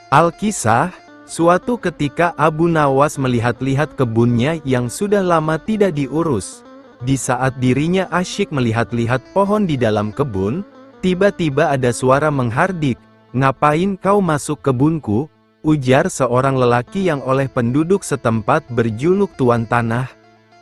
Alkisah, suatu ketika Abu Nawas melihat-lihat kebunnya yang sudah lama tidak diurus. Di saat dirinya asyik melihat-lihat pohon di dalam kebun, tiba-tiba ada suara menghardik, "Ngapain kau masuk kebunku?" ujar seorang lelaki yang oleh penduduk setempat berjuluk Tuan Tanah.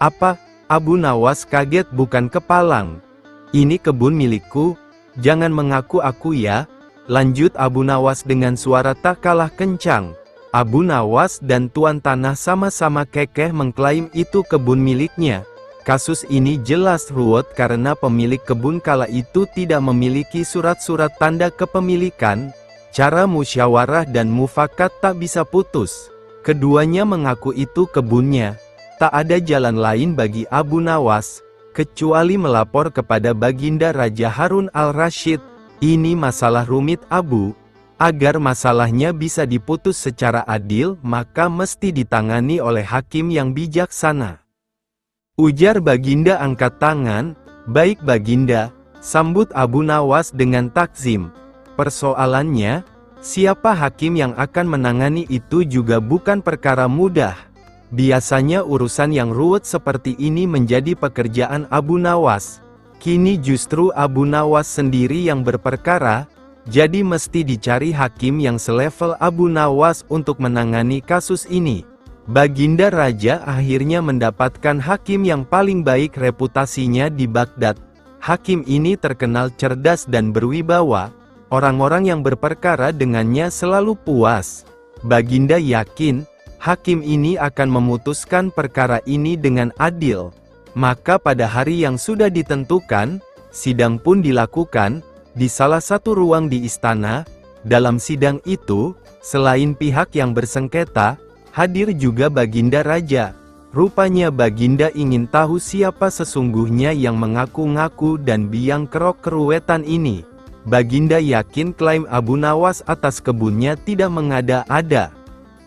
"Apa?" Abu Nawas kaget bukan kepalang. "Ini kebun milikku, jangan mengaku aku ya," lanjut Abu Nawas dengan suara tak kalah kencang. Abu Nawas dan Tuan Tanah sama-sama kekeh mengklaim itu kebun miliknya. Kasus ini jelas ruwet karena pemilik kebun kala itu tidak memiliki surat-surat tanda kepemilikan. Cara musyawarah dan mufakat tak bisa putus. Keduanya mengaku itu kebunnya. Tak ada jalan lain bagi Abu Nawas, kecuali melapor kepada Baginda Raja Harun al-Rasyid. Ini masalah rumit Abu. Agar masalahnya bisa diputus secara adil, maka mesti ditangani oleh hakim yang bijaksana. Ujar Baginda angkat tangan. "Baik Baginda," sambut Abu Nawas dengan takzim. Persoalannya, siapa hakim yang akan menangani itu juga bukan perkara mudah. Biasanya urusan yang ruwet seperti ini menjadi pekerjaan Abu Nawas. Kini justru Abu Nawas sendiri yang berperkara, jadi mesti dicari hakim yang selevel Abu Nawas untuk menangani kasus ini. Baginda Raja akhirnya mendapatkan hakim yang paling baik reputasinya di Baghdad. Hakim ini terkenal cerdas dan berwibawa. Orang-orang yang berperkara dengannya selalu puas. Baginda yakin, hakim ini akan memutuskan perkara ini dengan adil. Maka pada hari yang sudah ditentukan, sidang pun dilakukan, di salah satu ruang di istana. Dalam sidang itu, selain pihak yang bersengketa, hadir juga Baginda Raja. Rupanya Baginda ingin tahu siapa sesungguhnya yang mengaku-ngaku dan biang kerok keruwetan ini. Baginda yakin klaim Abu Nawas atas kebunnya tidak mengada-ada.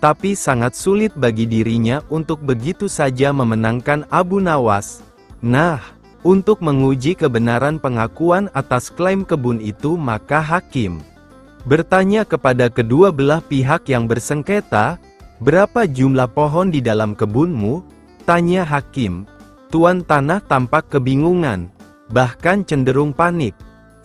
Tapi sangat sulit bagi dirinya untuk begitu saja memenangkan Abu Nawas. Nah, untuk menguji kebenaran pengakuan atas klaim kebun itu, maka hakim bertanya kepada kedua belah pihak yang bersengketa, "Berapa jumlah pohon di dalam kebunmu?" tanya hakim. Tuan Tanah tampak kebingungan, bahkan cenderung panik.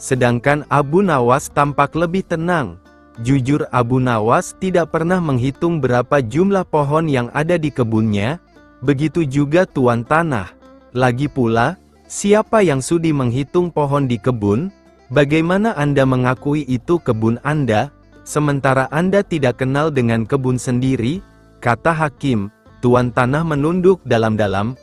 Sedangkan Abu Nawas tampak lebih tenang. Jujur Abu Nawas tidak pernah menghitung berapa jumlah pohon yang ada di kebunnya, begitu juga Tuan Tanah. Lagi pula, siapa yang sudi menghitung pohon di kebun? Bagaimana Anda mengakui itu kebun Anda, sementara Anda tidak kenal dengan kebun sendiri? Kata hakim. Tuan Tanah menunduk dalam-dalam,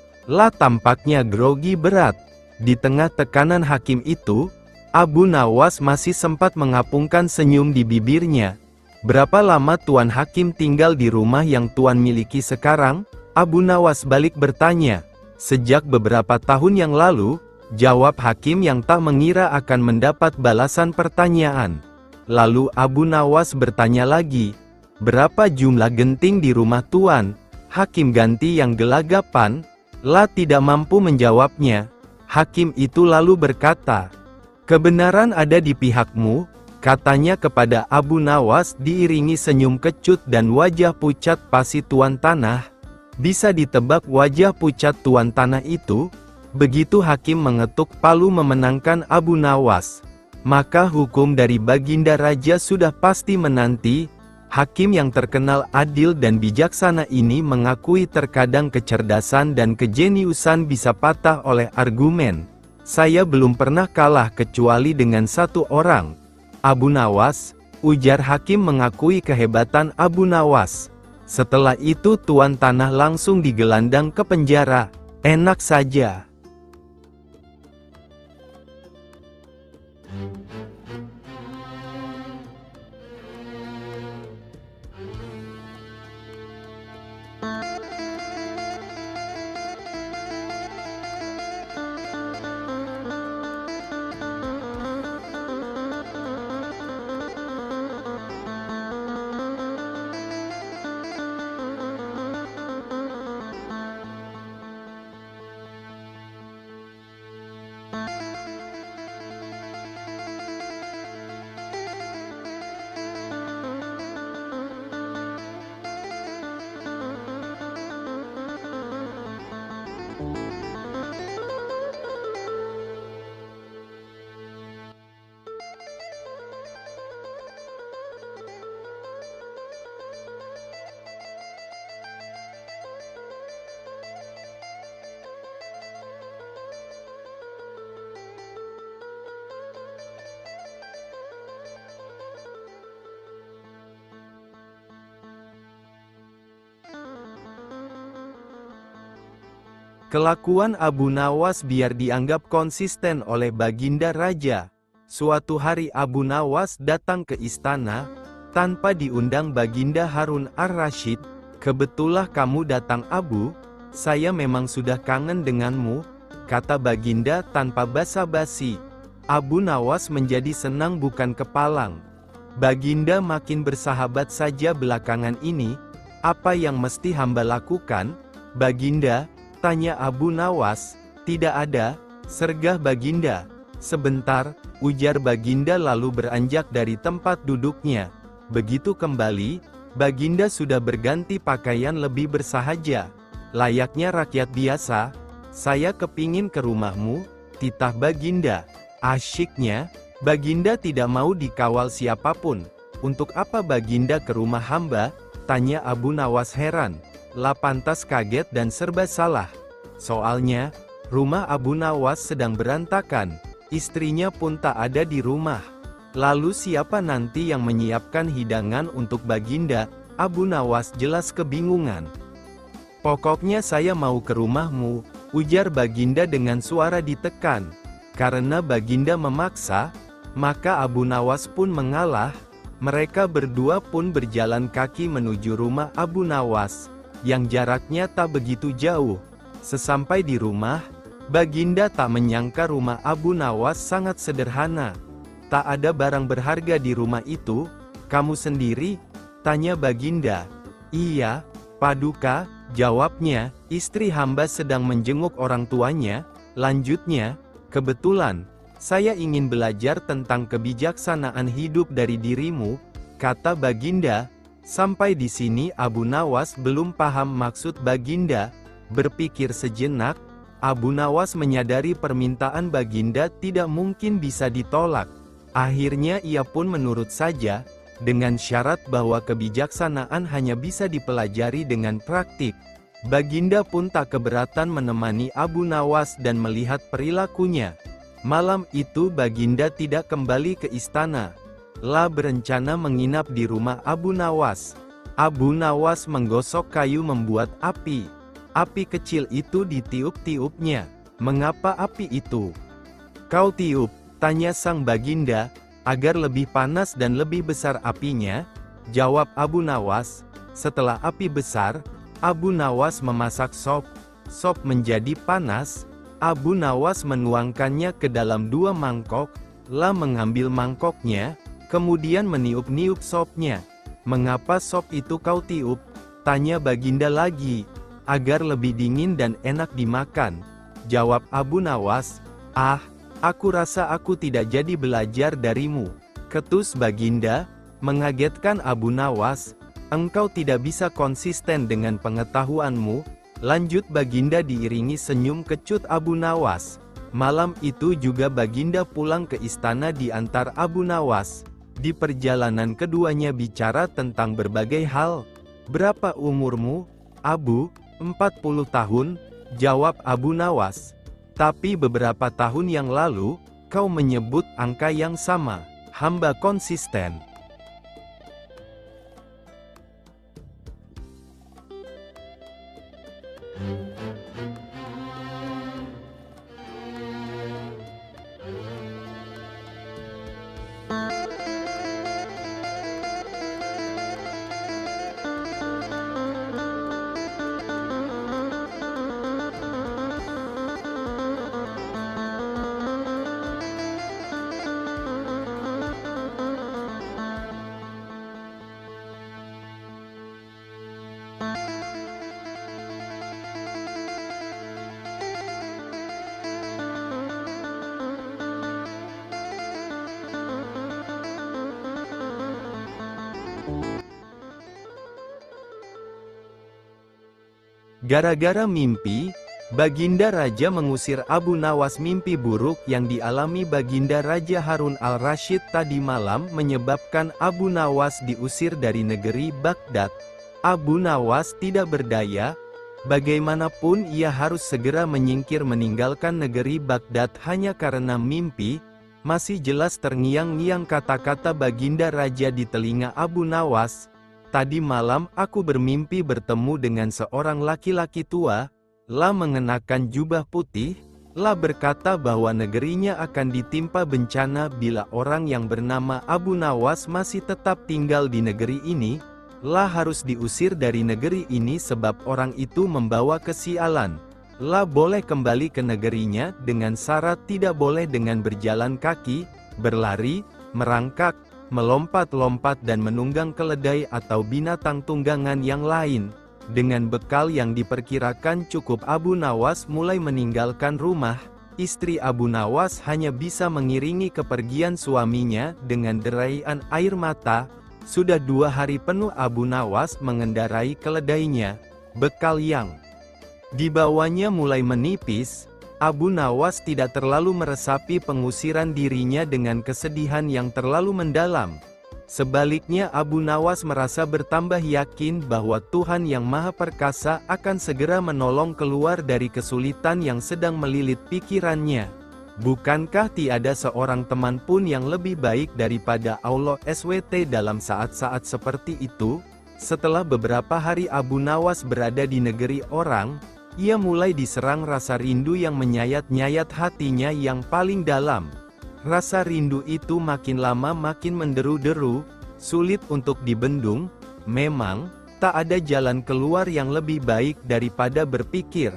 tampaknya grogi berat. Di tengah tekanan hakim itu, Abu Nawas masih sempat mengapungkan senyum di bibirnya. "Berapa lama Tuan Hakim tinggal di rumah yang Tuan miliki sekarang?" Abu Nawas balik bertanya. "Sejak beberapa tahun yang lalu," jawab hakim yang tak mengira akan mendapat balasan pertanyaan. Lalu Abu Nawas bertanya lagi, "Berapa jumlah genting di rumah Tuan?" Hakim ganti yang gelagapan, tidak mampu menjawabnya. Hakim itu lalu berkata, "Kebenaran ada di pihakmu," katanya kepada Abu Nawas diiringi senyum kecut dan wajah pucat pasi Tuan Tanah. Bisa ditebak wajah pucat Tuan Tanah itu? Begitu hakim mengetuk palu memenangkan Abu Nawas, maka hukum dari Baginda Raja sudah pasti menanti. Hakim yang terkenal adil dan bijaksana ini mengakui terkadang kecerdasan dan kejeniusan bisa patah oleh argumen. "Saya belum pernah kalah kecuali dengan satu orang, Abu Nawas," ujar hakim mengakui kehebatan Abu Nawas. Setelah itu Tuan Tanah langsung digelandang ke penjara. Enak saja. Kelakuan Abu Nawas biar dianggap konsisten oleh Baginda Raja. Suatu hari Abu Nawas datang ke istana, tanpa diundang Baginda Harun ar-Rasyid. "Kebetulan kamu datang Abu, saya memang sudah kangen denganmu," kata Baginda tanpa basa-basi. Abu Nawas menjadi senang bukan kepalang. "Baginda makin bersahabat saja belakangan ini, apa yang mesti hamba lakukan, Baginda?" tanya Abu Nawas. "Tidak ada," sergah Baginda. "Sebentar," ujar Baginda lalu beranjak dari tempat duduknya. Begitu kembali, Baginda sudah berganti pakaian lebih bersahaja. "Layaknya rakyat biasa, saya kepingin ke rumahmu," titah Baginda. Asyiknya, Baginda tidak mau dikawal siapapun. "Untuk apa Baginda ke rumah hamba?" tanya Abu Nawas heran. Lah pantas kaget dan serba salah. Soalnya, rumah Abu Nawas sedang berantakan. Istrinya pun tak ada di rumah. Lalu siapa nanti yang menyiapkan hidangan untuk Baginda? Abu Nawas jelas kebingungan. "Pokoknya saya mau ke rumahmu," ujar Baginda dengan suara ditekan. Karena Baginda memaksa, maka Abu Nawas pun mengalah. Mereka berdua pun berjalan kaki menuju rumah Abu Nawas, yang jaraknya tak begitu jauh. Sesampai di rumah, Baginda tak menyangka rumah Abu Nawas sangat sederhana. "Tak ada barang berharga di rumah itu, kamu sendiri?" tanya Baginda. "Iya, Paduka," jawabnya. "Istri hamba sedang menjenguk orang tuanya," lanjutnya. "Kebetulan, saya ingin belajar tentang kebijaksanaan hidup dari dirimu," kata Baginda. Sampai di sini Abu Nawas belum paham maksud Baginda. Berpikir sejenak, Abu Nawas menyadari permintaan Baginda tidak mungkin bisa ditolak. Akhirnya ia pun menurut saja, dengan syarat bahwa kebijaksanaan hanya bisa dipelajari dengan praktik. Baginda pun tak keberatan menemani Abu Nawas dan melihat perilakunya. Malam itu Baginda tidak kembali ke istana. Lah berencana menginap di rumah Abu Nawas. Abu Nawas menggosok kayu membuat api. Api kecil itu ditiup-tiupnya. "Mengapa api itu kau tiup?" tanya sang Baginda. "Agar lebih panas dan lebih besar apinya," jawab Abu Nawas. Setelah api besar, Abu Nawas memasak sop. Sop menjadi panas. Abu Nawas menuangkannya ke dalam 2 mangkok, lah mengambil mangkoknya, kemudian meniup-niup sopnya. "Mengapa sop itu kau tiup?" tanya Baginda lagi. "Agar lebih dingin dan enak dimakan," jawab Abu Nawas. "Ah, aku rasa aku tidak jadi belajar darimu," ketus Baginda. Mengagetkan Abu Nawas. "Engkau tidak bisa konsisten dengan pengetahuanmu," lanjut Baginda diiringi senyum kecut Abu Nawas. Malam itu juga Baginda pulang ke istana diantar Abu Nawas. Di perjalanan keduanya bicara tentang berbagai hal. "Berapa umurmu, Abu?" 40 tahun, jawab Abu Nawas. "Tapi beberapa tahun yang lalu, kau menyebut angka yang sama." Hamba konsisten. Gara-gara mimpi, Baginda Raja mengusir Abu Nawas. Mimpi buruk yang dialami Baginda Raja Harun al-Rasyid tadi malam menyebabkan Abu Nawas diusir dari negeri Baghdad. Abu Nawas tidak berdaya, bagaimanapun ia harus segera menyingkir meninggalkan negeri Baghdad hanya karena mimpi. Masih jelas terngiang-ngiang kata-kata Baginda Raja di telinga Abu Nawas. "Tadi malam aku bermimpi bertemu dengan seorang laki-laki tua. La mengenakan jubah putih. La berkata bahwa negerinya akan ditimpa bencana bila orang yang bernama Abu Nawas masih tetap tinggal di negeri ini. La harus diusir dari negeri ini sebab orang itu membawa kesialan. La boleh kembali ke negerinya dengan syarat tidak boleh dengan berjalan kaki, berlari, merangkak, melompat-lompat dan menunggang keledai atau binatang tunggangan yang lain. Dengan bekal yang diperkirakan cukup, Abu Nawas mulai meninggalkan rumah. Istri Abu Nawas hanya bisa mengiringi kepergian suaminya dengan deraian air mata. Sudah 2 hari penuh Abu Nawas mengendarai keledainya. Bekal yang dibawanya mulai menipis. Abu Nawas tidak terlalu meresapi pengusiran dirinya dengan kesedihan yang terlalu mendalam. Sebaliknya Abu Nawas merasa bertambah yakin bahwa Tuhan Yang Maha Perkasa akan segera menolong keluar dari kesulitan yang sedang melilit pikirannya. Bukankah tiada seorang teman pun yang lebih baik daripada Allah SWT dalam saat-saat seperti itu? Setelah beberapa hari Abu Nawas berada di negeri orang, ia mulai diserang rasa rindu yang menyayat-nyayat hatinya yang paling dalam. Rasa rindu itu makin lama makin menderu-deru, sulit untuk dibendung. Memang, tak ada jalan keluar yang lebih baik daripada berpikir.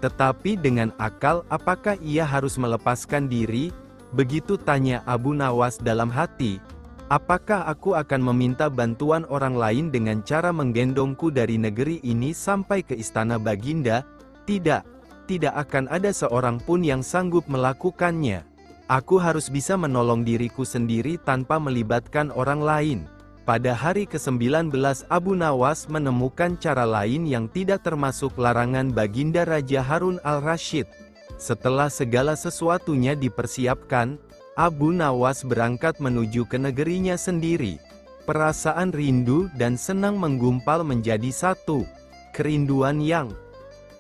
Tetapi dengan akal, apakah ia harus melepaskan diri? Begitu tanya Abu Nawas dalam hati. Apakah aku akan meminta bantuan orang lain dengan cara menggendongku dari negeri ini sampai ke istana Baginda? Tidak, tidak akan ada seorang pun yang sanggup melakukannya. Aku harus bisa menolong diriku sendiri tanpa melibatkan orang lain. Pada hari ke-19 Abu Nawas menemukan cara lain yang tidak termasuk larangan Baginda Raja Harun al-Rasyid. Setelah segala sesuatunya dipersiapkan, Abu Nawas berangkat menuju ke negerinya sendiri. Perasaan rindu dan senang menggumpal menjadi satu. Kerinduan yang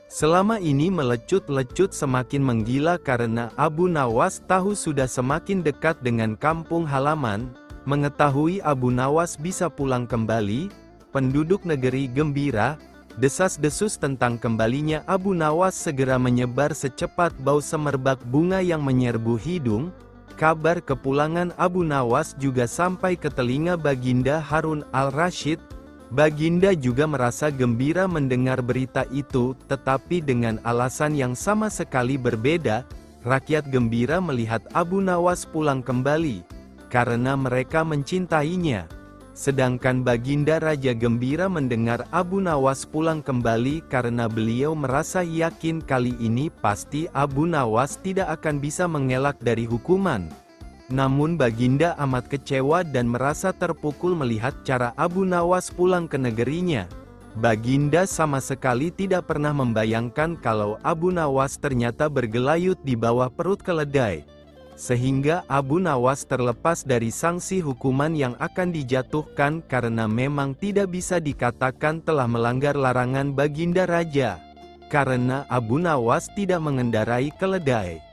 selama ini melecut-lecut semakin menggila karena Abu Nawas tahu sudah semakin dekat dengan kampung halaman. Mengetahui Abu Nawas bisa pulang kembali, penduduk negeri gembira. Desas-desus tentang kembalinya Abu Nawas segera menyebar secepat bau semerbak bunga yang menyerbu hidung. Kabar kepulangan Abu Nawas juga sampai ke telinga Baginda Harun al-Rasyid. Baginda juga merasa gembira mendengar berita itu, tetapi dengan alasan yang sama sekali berbeda. Rakyat gembira melihat Abu Nawas pulang kembali, karena mereka mencintainya. Sedangkan Baginda Raja gembira mendengar Abu Nawas pulang kembali karena beliau merasa yakin kali ini pasti Abu Nawas tidak akan bisa mengelak dari hukuman. Namun Baginda amat kecewa dan merasa terpukul melihat cara Abu Nawas pulang ke negerinya. Baginda sama sekali tidak pernah membayangkan kalau Abu Nawas ternyata bergelayut di bawah perut keledai. Sehingga Abu Nawas terlepas dari sanksi hukuman yang akan dijatuhkan karena memang tidak bisa dikatakan telah melanggar larangan Baginda Raja. Karena Abu Nawas tidak mengendarai keledai.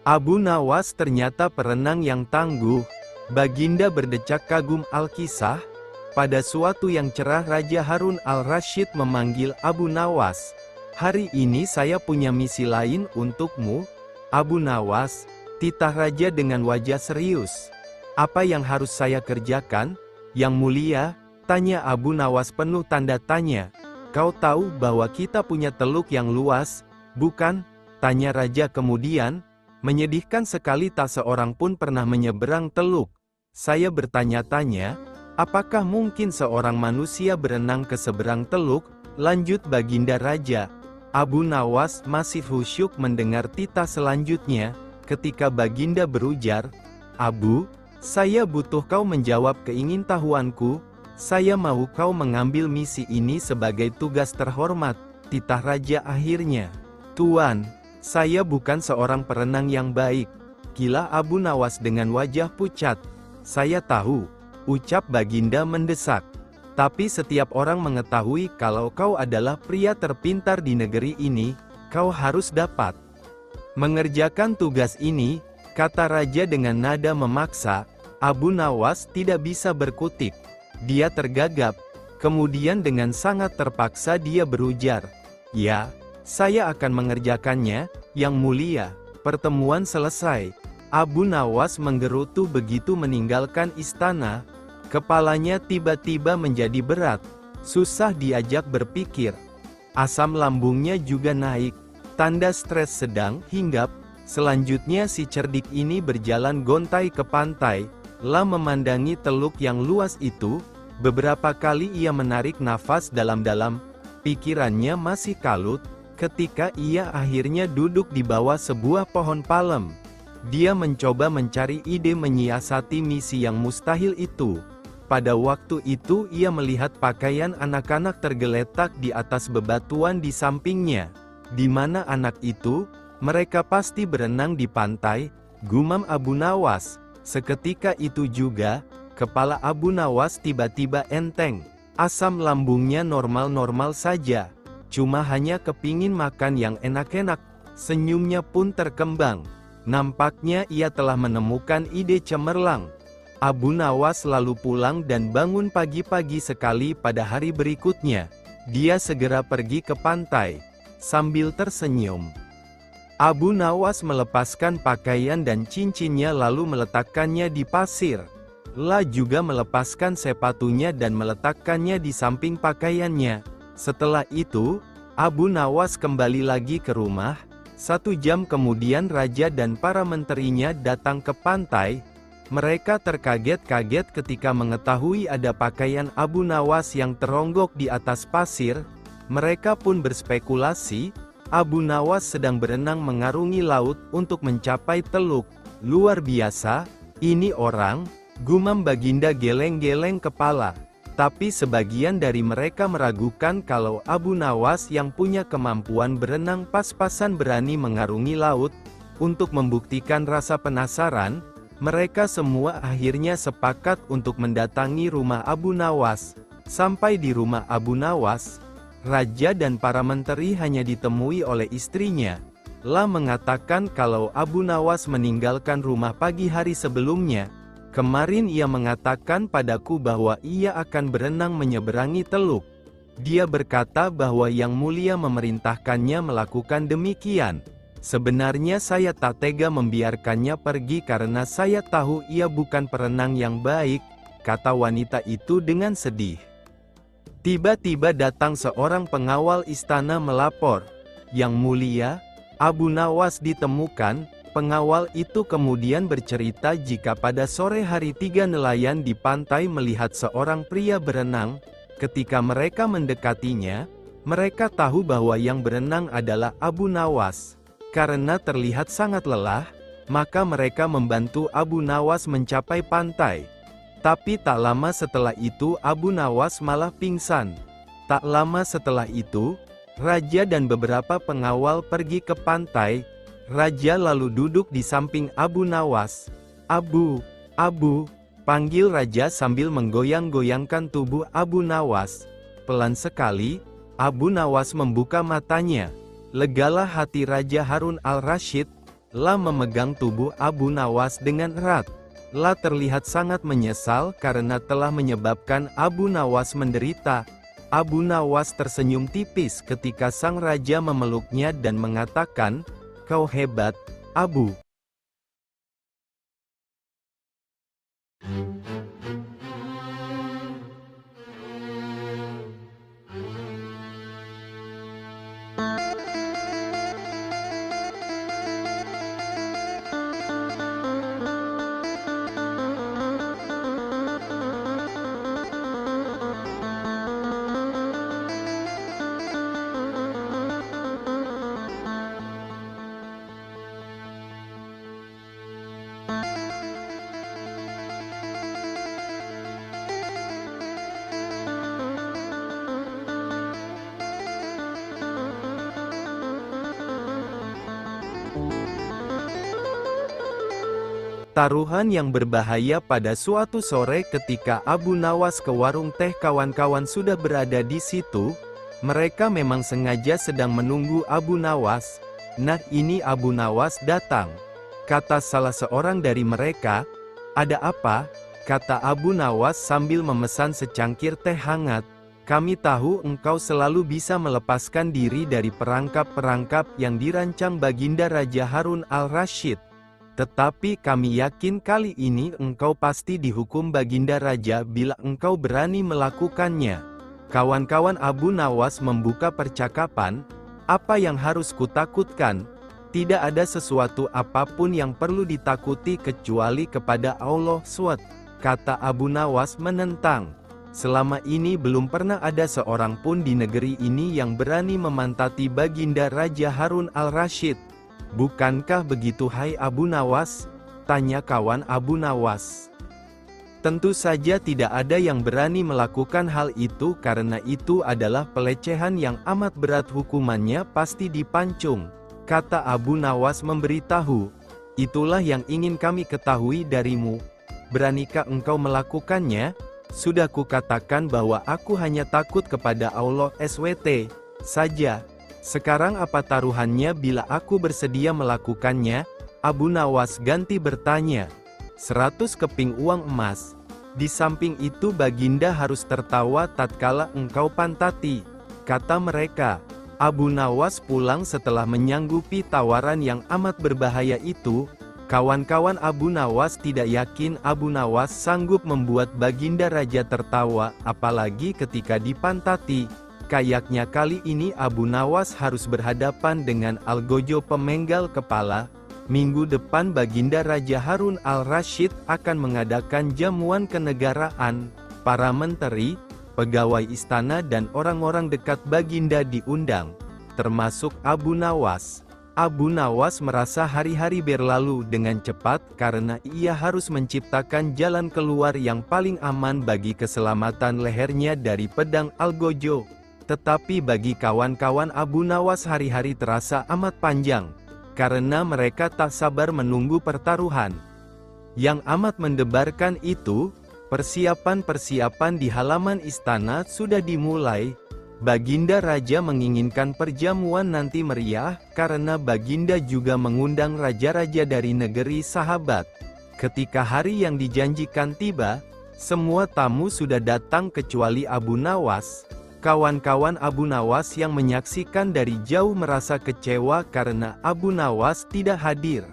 Abu Nawas ternyata perenang yang tangguh. Baginda berdecak kagum al-kisah. Pada suatu yang cerah Raja Harun al-Rasyid memanggil Abu Nawas. Hari ini saya punya misi lain untukmu, Abu Nawas, titah Raja dengan wajah serius. Apa yang harus saya kerjakan, Yang Mulia? Tanya Abu Nawas penuh tanda tanya. Kau tahu bahwa kita punya teluk yang luas, bukan? Tanya Raja kemudian. Menyedihkan sekali tak seorang pun pernah menyeberang teluk. Saya bertanya-tanya, apakah mungkin seorang manusia berenang ke seberang teluk? Lanjut Baginda Raja. Abu Nawas masih khusyuk mendengar titah selanjutnya, ketika Baginda berujar, "Abu, saya butuh kau menjawab keingintahuanku, saya mau kau mengambil misi ini sebagai tugas terhormat." Titah raja akhirnya, "Tuan, saya bukan seorang perenang yang baik." Gila Abu Nawas dengan wajah pucat. "Saya tahu," ucap Baginda mendesak. "Tapi setiap orang mengetahui kalau kau adalah pria terpintar di negeri ini, kau harus dapat mengerjakan tugas ini," kata raja dengan nada memaksa. Abu Nawas tidak bisa berkutik. Dia tergagap, kemudian dengan sangat terpaksa dia berujar, "Ya, saya akan mengerjakannya, Yang Mulia." Pertemuan selesai. Abu Nawas menggerutu begitu meninggalkan istana. Kepalanya tiba-tiba menjadi berat, susah diajak berpikir. Asam lambungnya juga naik, tanda stres sedang hinggap. Selanjutnya si cerdik ini berjalan gontai ke pantai, memandangi teluk yang luas itu. Beberapa kali ia menarik nafas dalam-dalam, pikirannya masih kalut, ketika ia akhirnya duduk di bawah sebuah pohon palem. Dia mencoba mencari ide menyiasati misi yang mustahil itu. Pada waktu itu ia melihat pakaian anak-anak tergeletak di atas bebatuan di sampingnya. Di mana anak itu? Mereka pasti berenang di pantai, gumam Abu Nawas. Seketika itu juga, kepala Abu Nawas tiba-tiba enteng. Asam lambungnya normal-normal saja. Cuma hanya kepingin makan yang enak-enak. Senyumnya pun terkembang. Nampaknya ia telah menemukan ide cemerlang. Abu Nawas lalu pulang dan bangun pagi-pagi sekali pada hari berikutnya. Dia segera pergi ke pantai, sambil tersenyum. Abu Nawas melepaskan pakaian dan cincinnya lalu meletakkannya di pasir. Juga melepaskan sepatunya dan meletakkannya di samping pakaiannya. Setelah itu, Abu Nawas kembali lagi ke rumah. 1 jam kemudian raja dan para menterinya datang ke pantai. Mereka terkaget-kaget ketika mengetahui ada pakaian Abu Nawas yang teronggok di atas pasir. Mereka pun berspekulasi, Abu Nawas sedang berenang mengarungi laut untuk mencapai teluk. "Luar biasa, ini orang," gumam Baginda geleng-geleng kepala. Tapi sebagian dari mereka meragukan kalau Abu Nawas yang punya kemampuan berenang pas-pasan berani mengarungi laut. Untuk membuktikan rasa penasaran, mereka semua akhirnya sepakat untuk mendatangi rumah Abu Nawas. Sampai di rumah Abu Nawas, raja dan para menteri hanya ditemui oleh istrinya. Mengatakan kalau Abu Nawas meninggalkan rumah pagi hari sebelumnya. "Kemarin ia mengatakan padaku bahwa ia akan berenang menyeberangi teluk. Dia berkata bahwa Yang Mulia memerintahkannya melakukan demikian. Sebenarnya saya tak tega membiarkannya pergi karena saya tahu ia bukan perenang yang baik," kata wanita itu dengan sedih. Tiba-tiba datang seorang pengawal istana melapor, "Yang Mulia, Abu Nawas ditemukan." Pengawal itu kemudian bercerita jika pada sore hari 3 nelayan di pantai melihat seorang pria berenang. Ketika mereka mendekatinya, mereka tahu bahwa yang berenang adalah Abu Nawas. Karena terlihat sangat lelah, maka mereka membantu Abu Nawas mencapai pantai. Tapi tak lama setelah itu Abu Nawas malah pingsan. Tak lama setelah itu, raja dan beberapa pengawal pergi ke pantai. Raja lalu duduk di samping Abu Nawas. "Abu, Abu," panggil raja sambil menggoyang-goyangkan tubuh Abu Nawas. Pelan sekali, Abu Nawas membuka matanya. Legalah hati Raja Harun al-Rasyid. Memegang tubuh Abu Nawas dengan erat. Terlihat sangat menyesal karena telah menyebabkan Abu Nawas menderita. Abu Nawas tersenyum tipis ketika sang raja memeluknya dan mengatakan, "Kau hebat, Abu." Taruhan yang berbahaya. Pada suatu sore ketika Abu Nawas ke warung teh, kawan-kawan sudah berada di situ. Mereka memang sengaja sedang menunggu Abu Nawas. Nah, ini Abu Nawas datang. Kata salah seorang dari mereka. "Ada apa?" kata Abu Nawas sambil memesan secangkir teh hangat. "Kami tahu engkau selalu bisa melepaskan diri dari perangkap-perangkap yang dirancang Baginda Raja Harun al-Rasyid. Tetapi kami yakin kali ini engkau pasti dihukum Baginda Raja bila engkau berani melakukannya." Kawan-kawan Abu Nawas membuka percakapan. "Apa yang harus kutakutkan? Tidak ada sesuatu apapun yang perlu ditakuti kecuali kepada Allah SWT," kata Abu Nawas menentang. "Selama ini belum pernah ada seorang pun di negeri ini yang berani memantati Baginda Raja Harun al-Rasyid." "Bukankah begitu hai Abu Nawas?" tanya kawan Abu Nawas. "Tentu saja tidak ada yang berani melakukan hal itu karena itu adalah pelecehan yang amat berat, hukumannya pasti dipancung," kata Abu Nawas memberitahu. "Itulah yang ingin kami ketahui darimu. Beranikah engkau melakukannya?" "Sudah kukatakan bahwa aku hanya takut kepada Allah SWT saja. Sekarang apa taruhannya bila aku bersedia melakukannya?" Abu Nawas ganti bertanya. 100 keping uang emas. Di samping itu Baginda harus tertawa tatkala engkau pantati," kata mereka. Abu Nawas pulang setelah menyanggupi tawaran yang amat berbahaya itu. Kawan-kawan Abu Nawas tidak yakin Abu Nawas sanggup membuat Baginda Raja tertawa, apalagi ketika dipantati. Kayaknya kali ini Abu Nawas harus berhadapan dengan Algojo pemenggal kepala. Minggu depan Baginda Raja Harun al-Rasyid akan mengadakan jamuan kenegaraan. Para menteri, pegawai istana dan orang-orang dekat Baginda diundang, termasuk Abu Nawas. Abu Nawas merasa hari-hari berlalu dengan cepat karena ia harus menciptakan jalan keluar yang paling aman bagi keselamatan lehernya dari pedang Algojo. Tetapi bagi kawan-kawan Abu Nawas hari-hari terasa amat panjang, karena mereka tak sabar menunggu pertaruhan. Yang amat mendebarkan itu, persiapan-persiapan di halaman istana sudah dimulai. Baginda Raja menginginkan perjamuan nanti meriah, karena Baginda juga mengundang raja-raja dari negeri sahabat. Ketika hari yang dijanjikan tiba, semua tamu sudah datang kecuali Abu Nawas. Kawan-kawan Abu Nawas yang menyaksikan dari jauh merasa kecewa karena Abu Nawas tidak hadir.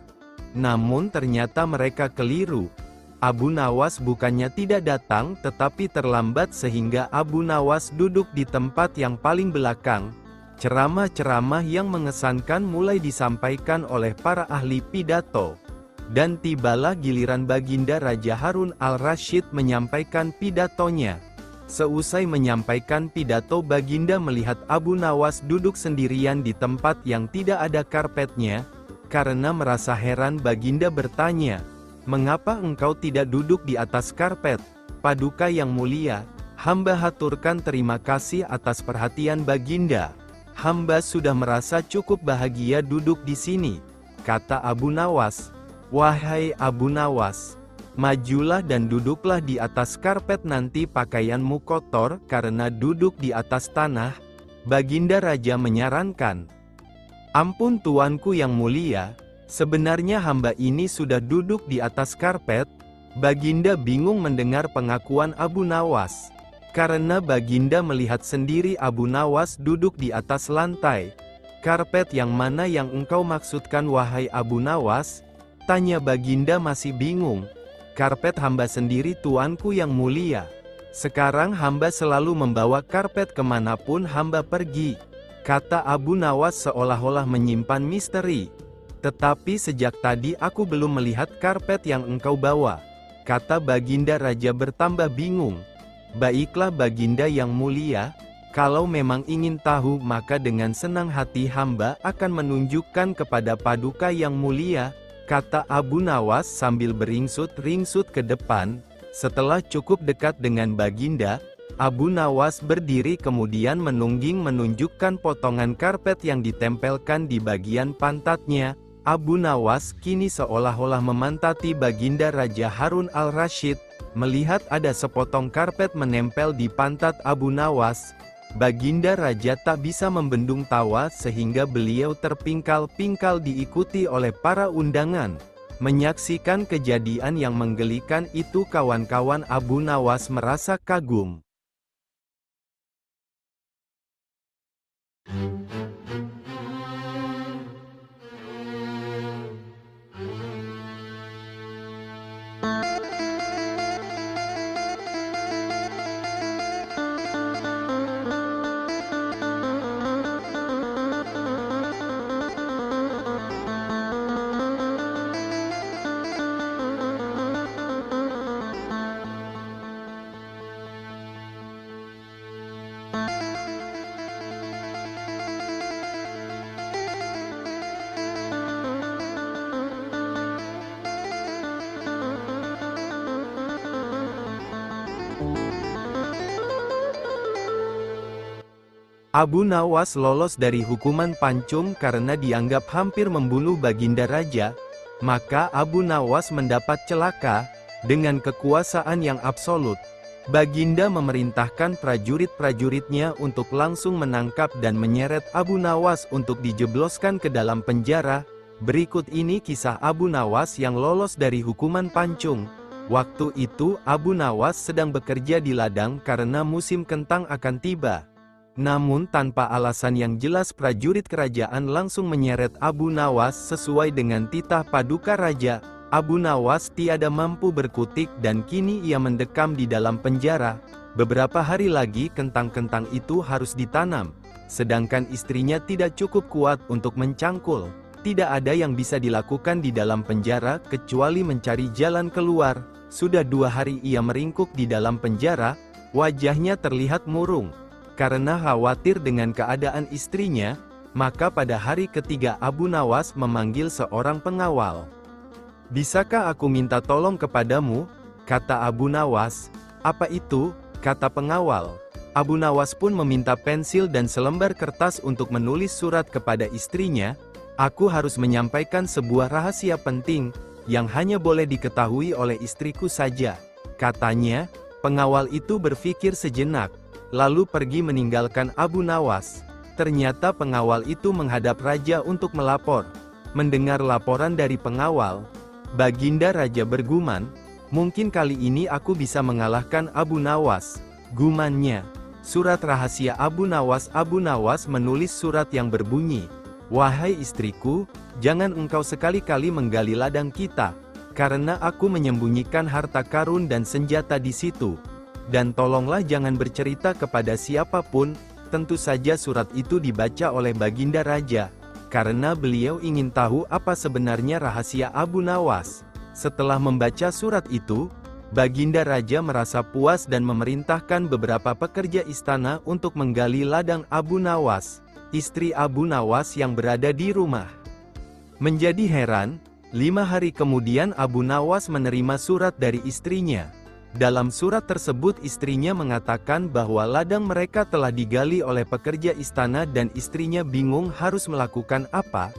Namun ternyata mereka keliru. Abu Nawas bukannya tidak datang tetapi terlambat sehingga Abu Nawas duduk di tempat yang paling belakang. Ceramah-ceramah yang mengesankan mulai disampaikan oleh para ahli pidato. Dan tibalah giliran Baginda Raja Harun al-Rasyid menyampaikan pidatonya. Seusai menyampaikan pidato, Baginda melihat Abu Nawas duduk sendirian di tempat yang tidak ada karpetnya. Karena merasa heran, Baginda bertanya, "Mengapa engkau tidak duduk di atas karpet?" "Paduka yang mulia, hamba haturkan terima kasih atas perhatian Baginda. Hamba sudah merasa cukup bahagia duduk di sini," kata Abu Nawas. "Wahai Abu Nawas, majulah dan duduklah di atas karpet, nanti pakaianmu kotor karena duduk di atas tanah," Baginda Raja menyarankan. "Ampun tuanku yang mulia, sebenarnya hamba ini sudah duduk di atas karpet." Baginda bingung mendengar pengakuan Abu Nawas. Karena Baginda melihat sendiri Abu Nawas duduk di atas lantai. "Karpet yang mana yang engkau maksudkan wahai Abu Nawas?" tanya Baginda masih bingung. "Karpet hamba sendiri tuanku yang mulia. Sekarang hamba selalu membawa karpet kemanapun hamba pergi," kata Abu Nawas seolah-olah menyimpan misteri. "Tetapi sejak tadi aku belum melihat karpet yang engkau bawa," kata Baginda Raja bertambah bingung. "Baiklah Baginda yang mulia, kalau memang ingin tahu maka dengan senang hati hamba akan menunjukkan kepada Paduka yang mulia," kata Abu Nawas sambil beringsut-ringsut ke depan. Setelah cukup dekat dengan Baginda, Abu Nawas berdiri kemudian menungging menunjukkan potongan karpet yang ditempelkan di bagian pantatnya. Abu Nawas kini seolah-olah memantati Baginda Raja Harun al-Rasyid. Melihat ada sepotong karpet menempel di pantat Abu Nawas, Baginda Raja tak bisa membendung tawa sehingga beliau terpingkal-pingkal diikuti oleh para undangan. Menyaksikan kejadian yang menggelikan itu, kawan-kawan Abu Nawas merasa kagum. Abu Nawas lolos dari hukuman pancung karena dianggap hampir membunuh Baginda Raja. Maka Abu Nawas mendapat celaka. Dengan kekuasaan yang absolut, Baginda memerintahkan prajurit-prajuritnya untuk langsung menangkap dan menyeret Abu Nawas untuk dijebloskan ke dalam penjara. Berikut ini kisah Abu Nawas yang lolos dari hukuman pancung. Waktu itu Abu Nawas sedang bekerja di ladang karena musim kentang akan tiba. Namun tanpa alasan yang jelas prajurit kerajaan langsung menyeret Abu Nawas sesuai dengan titah paduka raja. Abu Nawas tiada mampu berkutik dan kini ia mendekam di dalam penjara. Beberapa hari lagi kentang-kentang itu harus ditanam, sedangkan istrinya tidak cukup kuat untuk mencangkul. Tidak ada yang bisa dilakukan di dalam penjara kecuali mencari jalan keluar. Sudah 2 hari ia meringkuk di dalam penjara, wajahnya terlihat murung. Karena khawatir dengan keadaan istrinya, maka pada hari ketiga Abu Nawas memanggil seorang pengawal. "Bisakah aku minta tolong kepadamu?" kata Abu Nawas. "Apa itu?" kata pengawal. Abu Nawas pun meminta pensil dan selembar kertas untuk menulis surat kepada istrinya. "Aku harus menyampaikan sebuah rahasia penting, yang hanya boleh diketahui oleh istriku saja," katanya. Pengawal itu berpikir sejenak, lalu pergi meninggalkan Abu Nawas. Ternyata pengawal itu menghadap raja untuk melapor. Mendengar laporan dari pengawal, Baginda Raja bergumam, "Mungkin kali ini aku bisa mengalahkan Abu Nawas." Gumannya, surat rahasia Abu Nawas. Abu Nawas menulis surat yang berbunyi, "Wahai istriku, jangan engkau sekali-kali menggali ladang kita, karena aku menyembunyikan harta karun dan senjata di situ. Dan tolonglah jangan bercerita kepada siapapun." Tentu saja surat itu dibaca oleh Baginda Raja, karena beliau ingin tahu apa sebenarnya rahasia Abu Nawas. Setelah membaca surat itu, Baginda Raja merasa puas dan memerintahkan beberapa pekerja istana untuk menggali ladang Abu Nawas. Istri Abu Nawas yang berada di rumah menjadi heran. 5 hari kemudian Abu Nawas menerima surat dari istrinya. Dalam surat tersebut istrinya mengatakan bahwa ladang mereka telah digali oleh pekerja istana dan istrinya bingung harus melakukan apa.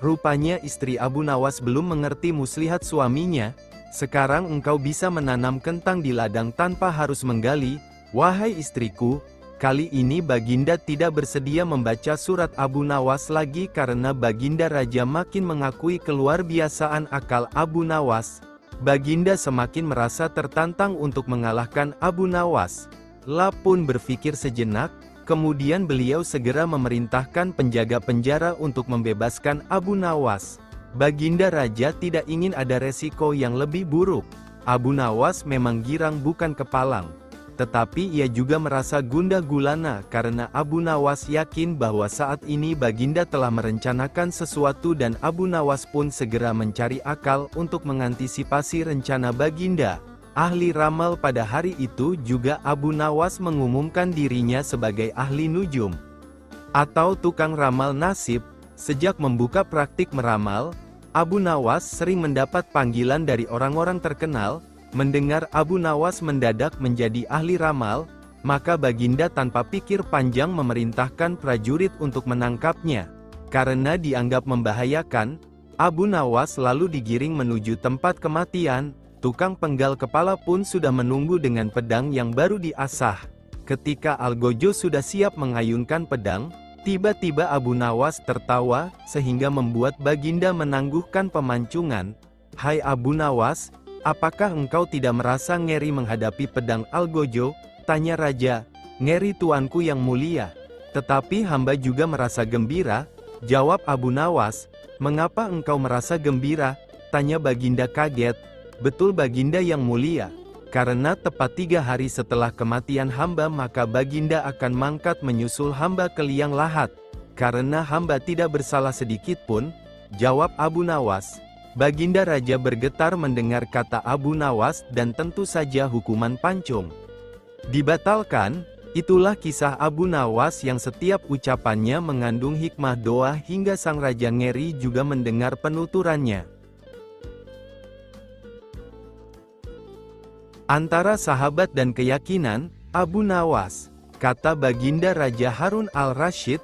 Rupanya istri Abu Nawas belum mengerti muslihat suaminya. "Sekarang engkau bisa menanam kentang di ladang tanpa harus menggali." "Wahai istriku, kali ini Baginda tidak bersedia membaca surat Abu Nawas lagi karena Baginda Raja makin mengakui keluarbiasaan akal Abu Nawas. Baginda semakin merasa tertantang untuk mengalahkan Abu Nawas." La pun berpikir sejenak, kemudian beliau segera memerintahkan penjaga penjara untuk membebaskan Abu Nawas. Baginda Raja tidak ingin ada resiko yang lebih buruk. Abu Nawas memang girang bukan kepalang. Tetapi ia juga merasa gundah gulana karena Abu Nawas yakin bahwa saat ini Baginda telah merencanakan sesuatu dan Abu Nawas pun segera mencari akal untuk mengantisipasi rencana Baginda. Ahli ramal pada hari itu juga Abu Nawas mengumumkan dirinya sebagai ahli nujum, atau tukang ramal nasib. Sejak membuka praktik meramal, Abu Nawas sering mendapat panggilan dari orang-orang terkenal. Mendengar Abu Nawas mendadak menjadi ahli ramal, maka Baginda tanpa pikir panjang memerintahkan prajurit untuk menangkapnya. Karena dianggap membahayakan, Abu Nawas lalu digiring menuju tempat kematian. Tukang penggal kepala pun sudah menunggu dengan pedang yang baru diasah. Ketika Algojo sudah siap mengayunkan pedang, tiba-tiba Abu Nawas tertawa, sehingga membuat Baginda menangguhkan pemanculungan. "Hai Abu Nawas, apakah engkau tidak merasa ngeri menghadapi pedang Algojo?" tanya Raja. "Ngeri tuanku yang mulia. Tetapi hamba juga merasa gembira," jawab Abu Nawas. "Mengapa engkau merasa gembira?" tanya Baginda kaget. "Betul Baginda yang mulia. Karena tepat 3 hari setelah kematian hamba maka Baginda akan mangkat menyusul hamba ke liang lahat. Karena hamba tidak bersalah sedikit pun," jawab Abu Nawas. Baginda Raja bergetar mendengar kata Abu Nawas dan tentu saja hukuman pancung dibatalkan. Itulah kisah Abu Nawas yang setiap ucapannya mengandung hikmah doa hingga sang Raja ngeri juga mendengar penuturannya. Antara sahabat dan keyakinan, Abu Nawas, kata Baginda Raja Harun al-Rasyid,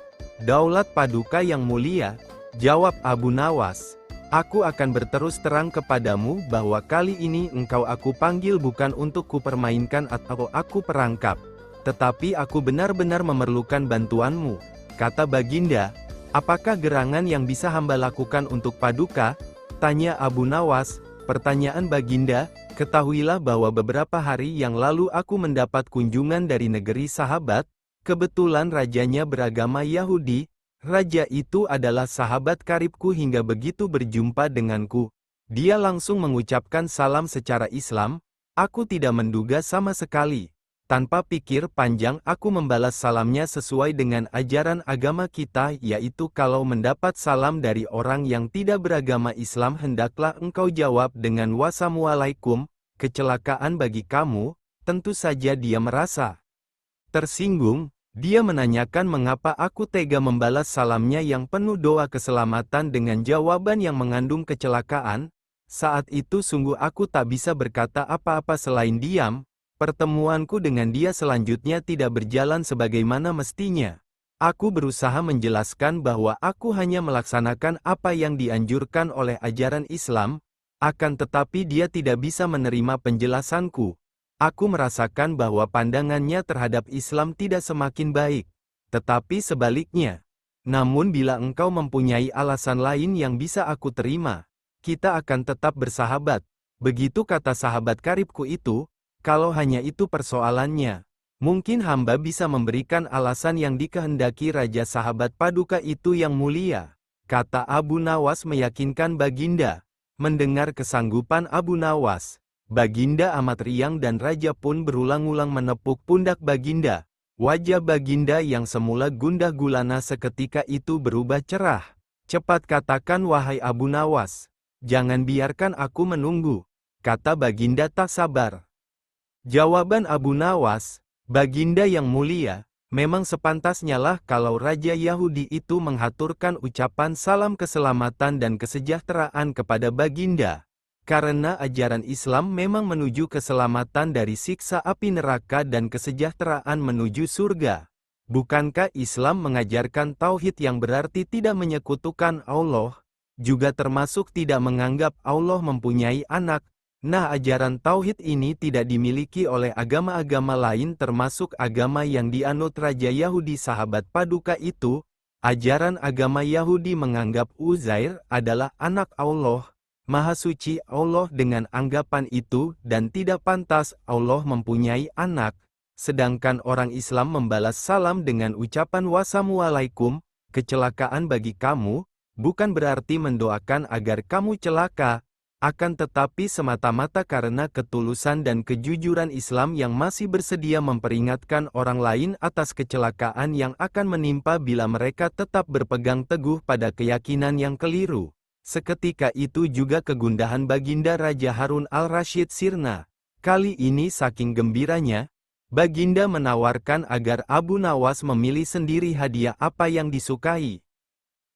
"Daulat Paduka yang mulia," jawab Abu Nawas, "aku akan berterus terang kepadamu bahwa kali ini engkau aku panggil bukan untuk kupermainkan atau aku perangkap. Tetapi aku benar-benar memerlukan bantuanmu." Kata Baginda, "Apakah gerangan yang bisa hamba lakukan untuk Paduka?" tanya Abu Nawas. Pertanyaan Baginda, "Ketahuilah bahwa beberapa hari yang lalu aku mendapat kunjungan dari negeri sahabat. Kebetulan rajanya beragama Yahudi. Raja itu adalah sahabat karibku hingga begitu berjumpa denganku, dia langsung mengucapkan salam secara Islam. Aku tidak menduga sama sekali. Tanpa pikir panjang aku membalas salamnya sesuai dengan ajaran agama kita, yaitu kalau mendapat salam dari orang yang tidak beragama Islam hendaklah engkau jawab dengan wassalamualaikum. Kecelakaan bagi kamu." Tentu saja dia merasa tersinggung. Dia menanyakan mengapa aku tega membalas salamnya yang penuh doa keselamatan dengan jawaban yang mengandung kecelakaan. Saat itu sungguh aku tak bisa berkata apa-apa selain diam. Pertemuanku dengan dia selanjutnya tidak berjalan sebagaimana mestinya. Aku berusaha menjelaskan bahwa aku hanya melaksanakan apa yang dianjurkan oleh ajaran Islam, akan tetapi dia tidak bisa menerima penjelasanku. Aku merasakan bahwa pandangannya terhadap Islam tidak semakin baik, tetapi sebaliknya. Namun bila engkau mempunyai alasan lain yang bisa aku terima, kita akan tetap bersahabat. Begitu kata sahabat karibku itu. Kalau hanya itu persoalannya, mungkin hamba bisa memberikan alasan yang dikehendaki Raja sahabat Paduka itu yang mulia, kata Abu Nawas meyakinkan Baginda. Mendengar kesanggupan Abu Nawas, Baginda amat riang dan Raja pun berulang-ulang menepuk pundak Baginda. Wajah Baginda yang semula gundah gulana seketika itu berubah cerah. "Cepat katakan wahai Abu Nawas, jangan biarkan aku menunggu," kata Baginda tak sabar. Jawaban Abu Nawas, "Baginda yang mulia, memang sepantasnya lah kalau Raja Yahudi itu menghaturkan ucapan salam keselamatan dan kesejahteraan kepada Baginda. Karena ajaran Islam memang menuju keselamatan dari siksa api neraka dan kesejahteraan menuju surga. Bukankah Islam mengajarkan tauhid yang berarti tidak menyekutukan Allah, juga termasuk tidak menganggap Allah mempunyai anak? Nah, ajaran tauhid ini tidak dimiliki oleh agama-agama lain termasuk agama yang dianut Raja Yahudi sahabat Paduka itu. Ajaran agama Yahudi menganggap Uzair adalah anak Allah, Maha Suci Allah dengan anggapan itu dan tidak pantas Allah mempunyai anak. Sedangkan orang Islam membalas salam dengan ucapan wassalamualaikum. Kecelakaan bagi kamu, bukan berarti mendoakan agar kamu celaka, akan tetapi semata-mata karena ketulusan dan kejujuran Islam yang masih bersedia memperingatkan orang lain atas kecelakaan yang akan menimpa bila mereka tetap berpegang teguh pada keyakinan yang keliru. Seketika itu juga kegundahan Baginda Raja Harun al-Rasyid sirna. Kali ini saking gembiranya, Baginda menawarkan agar Abu Nawas memilih sendiri hadiah apa yang disukai.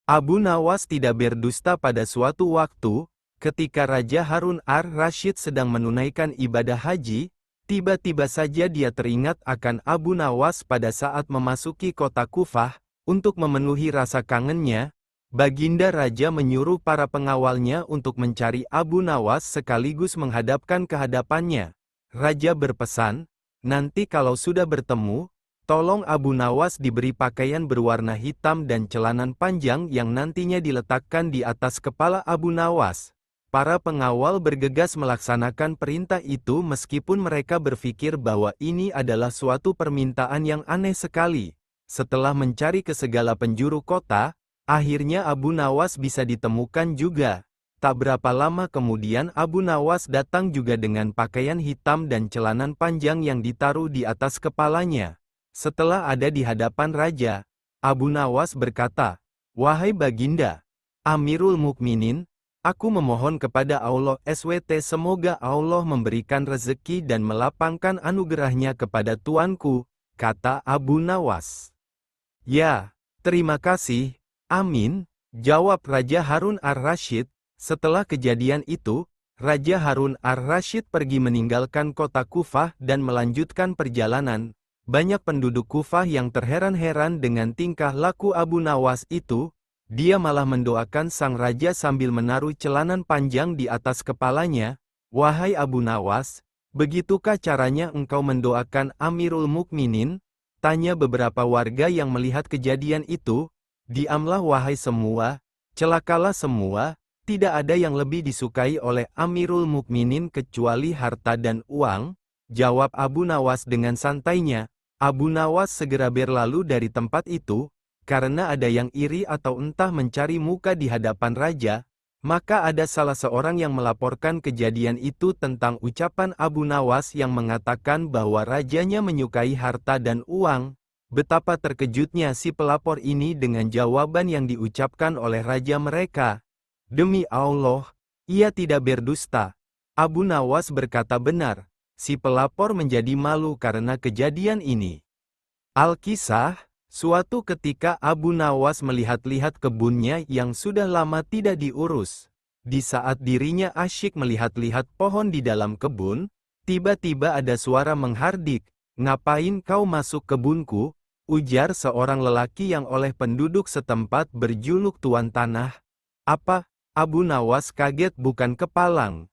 Abu Nawas tidak berdusta. Pada suatu waktu, ketika Raja Harun ar-Rasyid sedang menunaikan ibadah haji, tiba-tiba saja dia teringat akan Abu Nawas pada saat memasuki kota Kufah. Untuk memenuhi rasa kangennya, Baginda Raja menyuruh para pengawalnya untuk mencari Abu Nawas sekaligus menghadapkan ke hadapannya. Raja berpesan, nanti kalau sudah bertemu, tolong Abu Nawas diberi pakaian berwarna hitam dan celanan panjang yang nantinya diletakkan di atas kepala Abu Nawas. Para pengawal bergegas melaksanakan perintah itu meskipun mereka berpikir bahwa ini adalah suatu permintaan yang aneh sekali. Setelah mencari ke segala penjuru kota, akhirnya Abu Nawas bisa ditemukan juga. Tak berapa lama kemudian Abu Nawas datang juga dengan pakaian hitam dan celanan panjang yang ditaruh di atas kepalanya. Setelah ada di hadapan raja, Abu Nawas berkata, "Wahai Baginda, Amirul Mukminin, aku memohon kepada Allah SWT semoga Allah memberikan rezeki dan melapangkan anugerahnya kepada tuanku," kata Abu Nawas. "Ya, terima kasih. Amin," jawab Raja Harun ar-Rasyid. Setelah kejadian itu, Raja Harun ar-Rasyid pergi meninggalkan kota Kufah dan melanjutkan perjalanan. Banyak penduduk Kufah yang terheran-heran dengan tingkah laku Abu Nawas itu. Dia malah mendoakan sang raja sambil menaruh celanan panjang di atas kepalanya. "Wahai Abu Nawas, begitukah caranya engkau mendoakan Amirul Mukminin?" tanya beberapa warga yang melihat kejadian itu. "Diamlah wahai semua, celakalah semua, tidak ada yang lebih disukai oleh Amirul Mukminin kecuali harta dan uang," jawab Abu Nawas dengan santainya. Abu Nawas segera berlalu dari tempat itu, karena ada yang iri atau entah mencari muka di hadapan raja. Maka ada salah seorang yang melaporkan kejadian itu tentang ucapan Abu Nawas yang mengatakan bahwa rajanya menyukai harta dan uang. Betapa terkejutnya si pelapor ini dengan jawaban yang diucapkan oleh raja mereka. "Demi Allah, ia tidak berdusta." Abu Nawas berkata benar. Si pelapor menjadi malu karena kejadian ini. Al-Kisah, suatu ketika Abu Nawas melihat-lihat kebunnya yang sudah lama tidak diurus. Di saat dirinya asyik melihat-lihat pohon di dalam kebun, tiba-tiba ada suara menghardik, "Ngapain kau masuk kebunku?" ujar seorang lelaki yang oleh penduduk setempat berjuluk Tuan Tanah. "Apa?" Abu Nawas kaget bukan kepalang.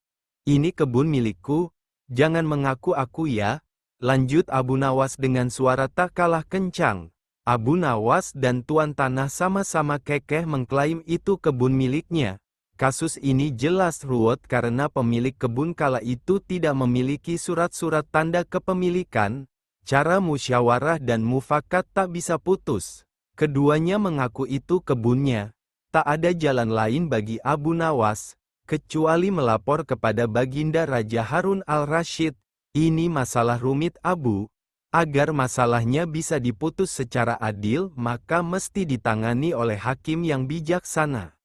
"Ini kebun milikku, jangan mengaku aku ya," lanjut Abu Nawas dengan suara tak kalah kencang. Abu Nawas dan Tuan Tanah sama-sama kekeh mengklaim itu kebun miliknya. Kasus ini jelas ruwet karena pemilik kebun kala itu tidak memiliki surat-surat tanda kepemilikan. Cara musyawarah dan mufakat tak bisa putus. Keduanya mengaku itu kebunnya. Tak ada jalan lain bagi Abu Nawas, kecuali melapor kepada Baginda Raja Harun al-Rasyid. "Ini masalah rumit Abu. Agar masalahnya bisa diputus secara adil, maka mesti ditangani oleh hakim yang bijaksana,"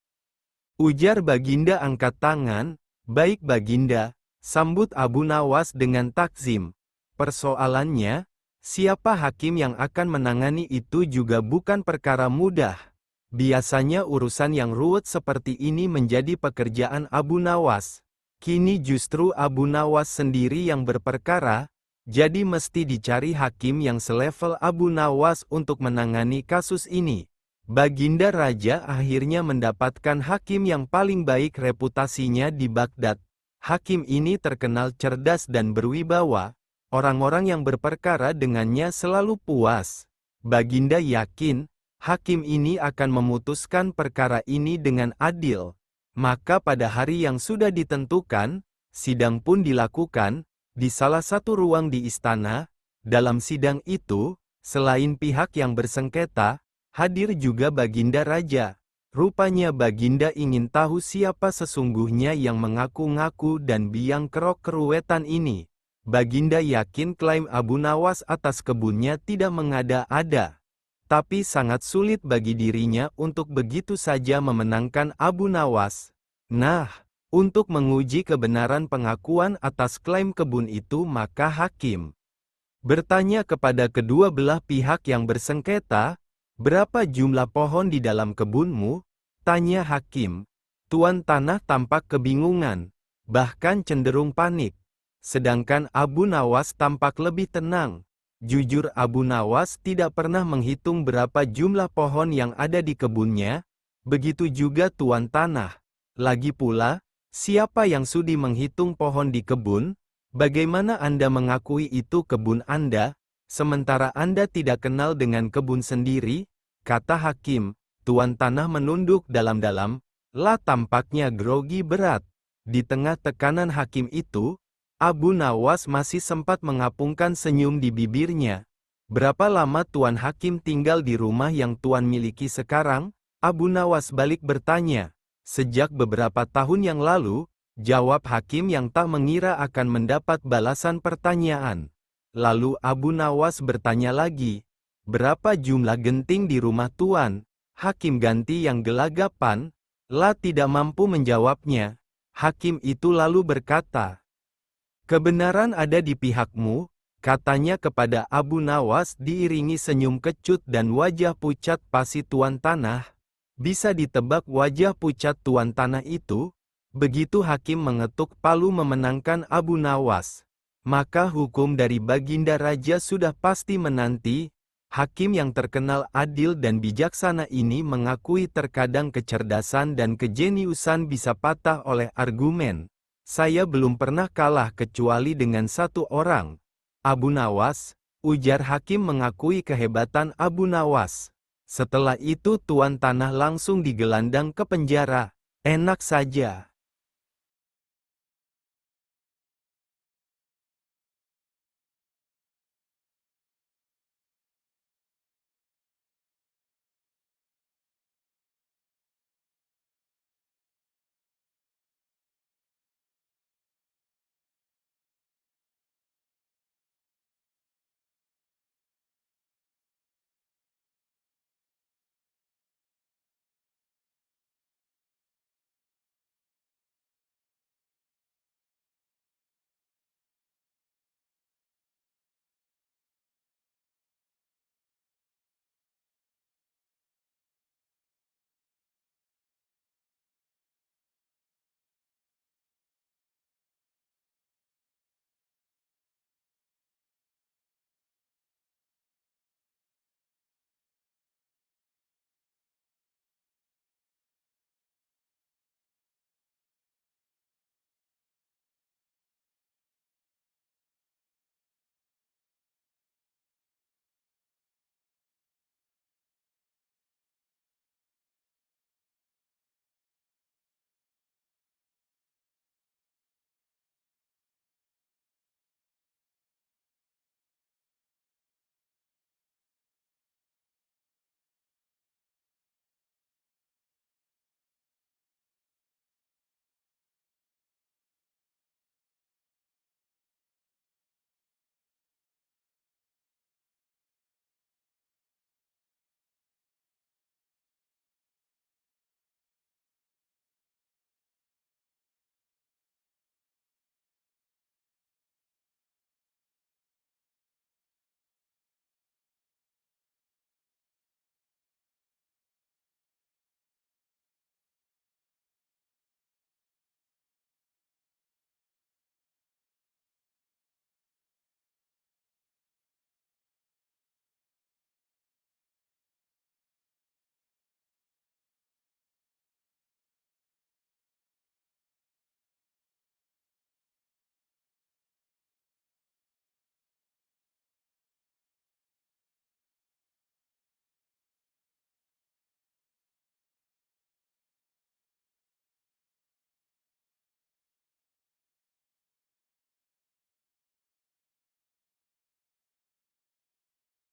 ujar Baginda angkat tangan. "Baik Baginda," sambut Abu Nawas dengan takzim. "Persoalannya, siapa hakim yang akan menangani itu juga bukan perkara mudah." Biasanya urusan yang ruwet seperti ini menjadi pekerjaan Abu Nawas. Kini justru Abu Nawas sendiri yang berperkara, jadi mesti dicari hakim yang selevel Abu Nawas untuk menangani kasus ini. Baginda Raja akhirnya mendapatkan hakim yang paling baik reputasinya di Baghdad. Hakim ini terkenal cerdas dan berwibawa. Orang-orang yang berperkara dengannya selalu puas. Baginda yakin, hakim ini akan memutuskan perkara ini dengan adil. Maka pada hari yang sudah ditentukan, sidang pun dilakukan, di salah satu ruang di istana. Dalam sidang itu, selain pihak yang bersengketa, hadir juga Baginda Raja. Rupanya Baginda ingin tahu siapa sesungguhnya yang mengaku-ngaku dan biang kerok keruwetan ini. Baginda yakin klaim Abu Nawas atas kebunnya tidak mengada-ada. Tapi sangat sulit bagi dirinya untuk begitu saja memenangkan Abu Nawas. Nah, untuk menguji kebenaran pengakuan atas klaim kebun itu maka hakim bertanya kepada kedua belah pihak yang bersengketa, "Berapa jumlah pohon di dalam kebunmu?" tanya hakim. Tuan Tanah tampak kebingungan, bahkan cenderung panik. Sedangkan Abu Nawas tampak lebih tenang. Jujur Abu Nawas tidak pernah menghitung berapa jumlah pohon yang ada di kebunnya. Begitu juga tuan tanah. Lagi pula, siapa yang sudi menghitung pohon di kebun? Bagaimana Anda mengakui itu kebun Anda, sementara Anda tidak kenal dengan kebun sendiri? Kata hakim. Tuan tanah menunduk dalam-dalam, tampaknya grogi berat. Di tengah tekanan hakim itu, Abu Nawas masih sempat mengapungkan senyum di bibirnya. Berapa lama Tuan Hakim tinggal di rumah yang Tuan miliki sekarang? Abu Nawas balik bertanya. Sejak beberapa tahun yang lalu, jawab hakim yang tak mengira akan mendapat balasan pertanyaan. Lalu Abu Nawas bertanya lagi. Berapa jumlah genting di rumah Tuan? Hakim ganti yang gelagapan. Tidak mampu menjawabnya. Hakim itu lalu berkata, "Kebenaran ada di pihakmu," katanya kepada Abu Nawas diiringi senyum kecut dan wajah pucat pasi tuan tanah. Bisa ditebak wajah pucat tuan tanah itu? Begitu hakim mengetuk palu memenangkan Abu Nawas, maka hukum dari Baginda Raja sudah pasti menanti. Hakim yang terkenal adil dan bijaksana ini mengakui terkadang kecerdasan dan kejeniusan bisa patah oleh argumen. "Saya belum pernah kalah kecuali dengan satu orang, Abu Nawas," ujar hakim mengakui kehebatan Abu Nawas. Setelah itu tuan tanah langsung digelandang ke penjara. Enak saja.